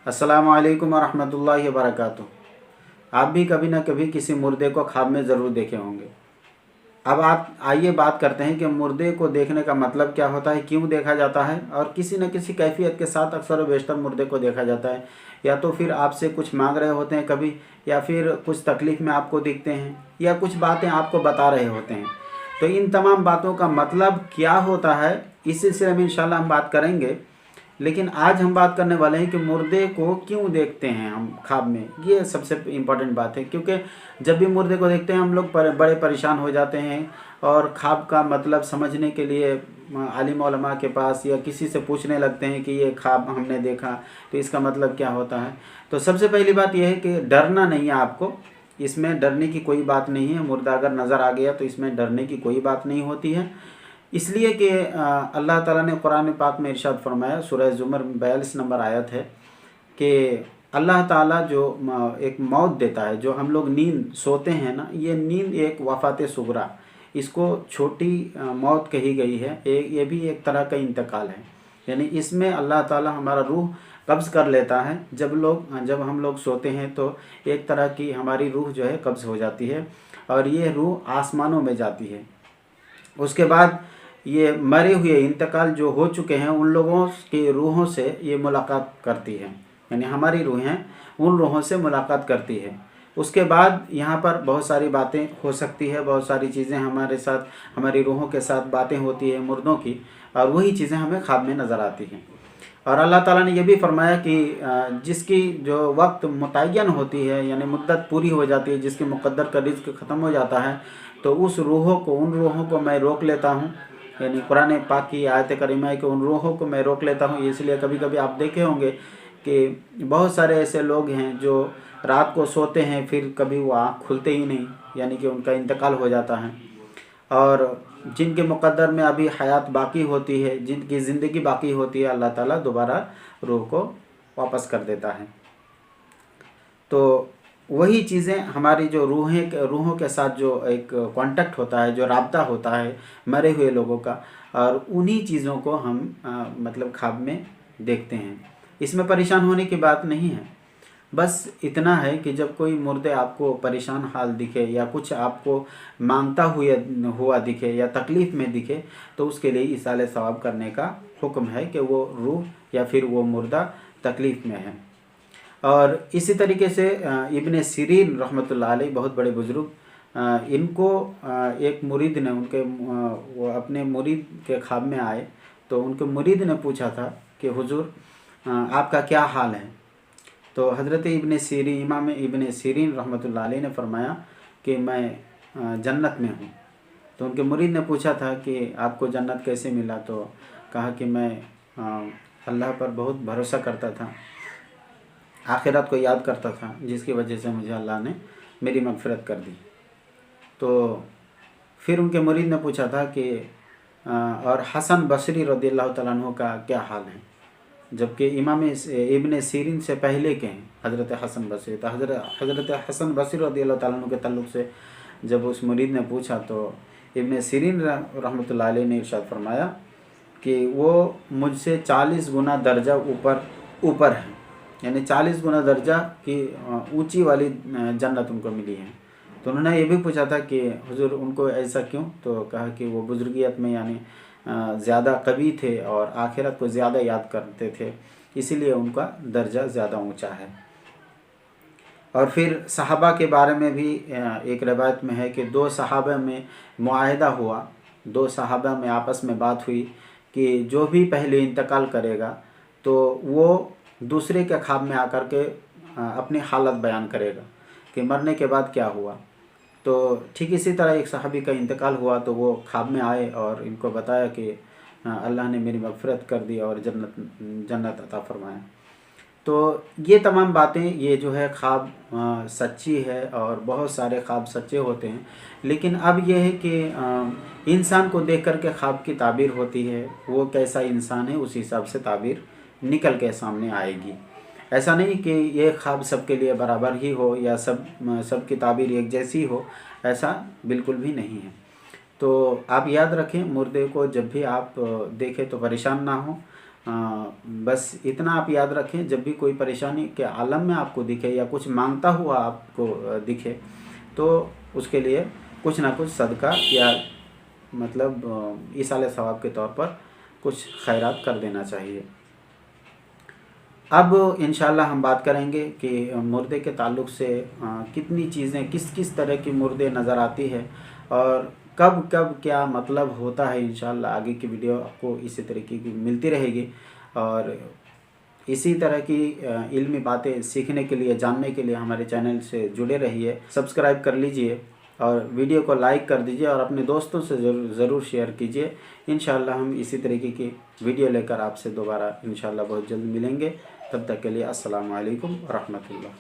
अस्सलामु अलैकुम वरहमतुल्लाहि वबरकातुहू। आप भी कभी न कभी किसी मुर्दे को ख्वाब में ज़रूर देखे होंगे। अब आप आइए बात करते हैं कि मुर्दे को देखने का मतलब क्या होता है, क्यों देखा जाता है, और किसी न किसी कैफियत के साथ अक्सर व बेशतर मुर्दे को देखा जाता है। या तो फिर आपसे कुछ मांग रहे होते हैं कभी, या फिर कुछ तकलीफ़ में आपको दिखते हैं, या कुछ बातें आपको बता रहे होते हैं। तो इन तमाम बातों का मतलब क्या होता है, इस सिलसिले में इंशाल्लाह हम बात करेंगे। लेकिन आज हम बात करने वाले हैं कि मुर्दे को क्यों देखते हैं हम ख्वाब में। ये सबसे इम्पोर्टेंट बात है, क्योंकि जब भी मुर्दे को देखते हैं हम लोग बड़े परेशान हो जाते हैं, और ख्वाब का मतलब समझने के लिए आलिम उलमा के पास या किसी से पूछने लगते हैं कि ये ख्वाब हमने देखा तो इसका मतलब क्या होता है। तो सबसे पहली बात यह है कि डरना नहीं है आपको, इसमें डरने की कोई बात नहीं है। मुर्दा अगर नज़र आ गया तो इसमें डरने की कोई बात नहीं होती है, इसलिए कि अल्लाह ताला ने कुरान पाक में इरशाद फरमाया, सूरह ज़ुमर 42 नंबर आयत है कि अल्लाह ताला जो एक मौत देता है, जो हम लोग नींद सोते हैं ना, ये नींद एक वफ़ात सुगरा, इसको छोटी मौत कही गई है। ये भी एक तरह का इंतकाल है, यानी इसमें अल्लाह ताला हमारा रूह कब्ज़ कर लेता है। जब हम लोग सोते हैं तो एक तरह की हमारी रूह जो है कब्ज़ हो जाती है, और ये रूह आसमानों में जाती है। उसके बाद ये मरे हुए, इंतकाल जो हो चुके हैं, उन लोगों की रूहों से ये मुलाकात करती है, यानी हमारी रूहें उन रूहों से मुलाकात करती है। उसके बाद यहाँ पर बहुत सारी बातें हो सकती है, बहुत सारी चीज़ें हमारे साथ, हमारी रूहों के साथ बातें होती है मुर्दों की, और वही चीज़ें हमें ख्वाब में नज़र आती हैं। और अल्लाह ताला ने यह भी फरमाया कि जिसकी जो वक्त मुतय्यन होती है, यानी मुद्दत पूरी हो जाती है, जिसके मुक़द्दर का रिज़्क़ ख़त्म हो जाता है, तो उस रूहों को, उन रूहों को मैं रोक लेता हूँ। यानी कुरान पाक की आयत करीमा है कि उन रूहों को मैं रोक लेता हूँ। इसलिए कभी कभी आप देखे होंगे कि बहुत सारे ऐसे लोग हैं जो रात को सोते हैं, फिर कभी वो आँख खुलते ही नहीं, यानी कि उनका इंतकाल हो जाता है। और जिनके मुक़द्दर में अभी हयात बाकी होती है, जिनकी ज़िंदगी बाकी होती है, अल्लाह ताला दोबारा रूह को वापस कर देता है। तो वही चीज़ें हमारी जो रूहों के साथ जो एक कांटेक्ट होता है, जो राब्ता होता है मरे हुए लोगों का, और उन्हीं चीज़ों को हम मतलब ख्वाब में देखते हैं। इसमें परेशान होने की बात नहीं है, बस इतना है कि जब कोई मुर्दे आपको परेशान हाल दिखे, या कुछ आपको मांगता हुआ दिखे, या तकलीफ़ में दिखे, तो उसके लिए इसाले सवाब करने का हुक्म है कि वो रूह या फिर वो मुर्दा तकलीफ़ में है। और इसी तरीके से इब्ने सीरीन रहमतुल्लाह अलैह, बहुत बड़े बुज़ुर्ग, इनको एक मुरीद ने, वो अपने मुरीद के ख्वाब में आए, तो उनके मुरीद ने पूछा था कि हुजूर आपका क्या हाल है। तो हज़रत इमाम इब्ने सीरीन रहमतुल्लाह अलैह ने फरमाया कि मैं जन्नत में हूँ। तो उनके मुरीद ने पूछा था कि आपको जन्नत कैसे मिला। तो कहा कि मैं अल्लाह पर बहुत भरोसा करता था, आखिरत को याद करता था, जिसकी वजह से मुझे अल्लाह ने मेरी मग़फ़िरत कर दी। तो फिर उनके मुरीद ने पूछा था कि और हसन बसरी रज़ियल्लाहु तआला अन्हु का क्या हाल है, जबकि इमाम इब्ने सीरीन से पहले के हैं हज़रत हसन बसरी। तो हज़रत हसन बसरी रज़ियल्लाहु तआला अन्हु के तल्लुक़ से जब उस मुरीद ने पूछा, तो इब्ने सीरीन रहमतुल्लाह अलैह ने इरशाद फरमाया कि वो मुझसे 40 गुना दर्जा ऊपर है, यानी 40 गुना दर्जा की ऊंची वाली जन्नत उनको मिली है। तो उन्होंने ये भी पूछा था कि हुजूर उनको ऐसा क्यों। तो कहा कि वो बुजुर्गियत में यानी ज़्यादा कवी थे और आखिरत को ज़्यादा याद करते थे, इसीलिए उनका दर्जा ज़्यादा ऊंचा है। और फिर सहाबा के बारे में भी एक रवायत में है कि 2 सहाबा में मुआहदा हुआ, 2 सहाबा में आपस में बात हुई कि जो भी पहले इंतकाल करेगा तो वो दूसरे के ख्वाब में आकर के अपनी हालत बयान करेगा कि मरने के बाद क्या हुआ। तो ठीक इसी तरह एक सहाबी का इंतकाल हुआ, तो वो ख्वाब में आए और इनको बताया कि अल्लाह ने मेरी मग़फ़िरत कर दी और जन्नत अता फरमाया। तो ये तमाम बातें, ये जो है ख्वाब सच्ची है, और बहुत सारे ख्वाब सच्चे होते हैं। लेकिन अब ये है कि इंसान को देख कर के ख्वाब की ताबीर होती है, वो कैसा इंसान है उस हिसाब से ताबीर निकल के सामने आएगी। ऐसा नहीं कि ये ख्वाब सबके लिए बराबर ही हो, या सबकी ताबीर एक जैसी हो, ऐसा बिल्कुल भी नहीं है। तो आप याद रखें, मुर्दे को जब भी आप देखें तो परेशान ना हो, बस इतना आप याद रखें, जब भी कोई परेशानी के आलम में आपको दिखे या कुछ मांगता हुआ आपको दिखे तो उसके लिए कुछ ना कुछ सदका या मतलब इसाले सवाब के तौर पर कुछ खैरात कर देना चाहिए। अब इंशाल्लाह हम बात करेंगे कि मुर्दे के ताल्लुक़ से कितनी चीज़ें किस किस तरह की मुर्दे नज़र आती है और कब कब क्या मतलब होता है। इंशाल्लाह आगे की वीडियो आपको इसी तरीके की मिलती रहेगी और इसी तरह की इल्मी बातें सीखने के लिए, जानने के लिए हमारे चैनल से जुड़े रहिए। सब्सक्राइब कर लीजिए और वीडियो को लाइक कर दीजिए और अपने दोस्तों से ज़रूर शेयर कीजिए। इंशाल्लाह हम इसी तरीके की वीडियो लेकर आपसे दोबारा इंशाल्लाह बहुत जल्द मिलेंगे। तब तक के लिए अस्सलामु अलैकुम व रहमतुल्लाह।